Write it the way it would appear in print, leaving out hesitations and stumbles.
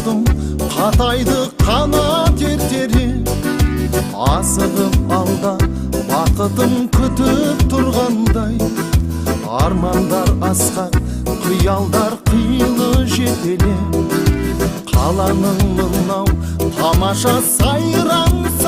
болдым, қатайды қанат ертері. Асығып алда бақытым күтіп тұрғандай, армандар асқақ, қиялдар қилы жетеле. Қаланың мынау тамаша сайра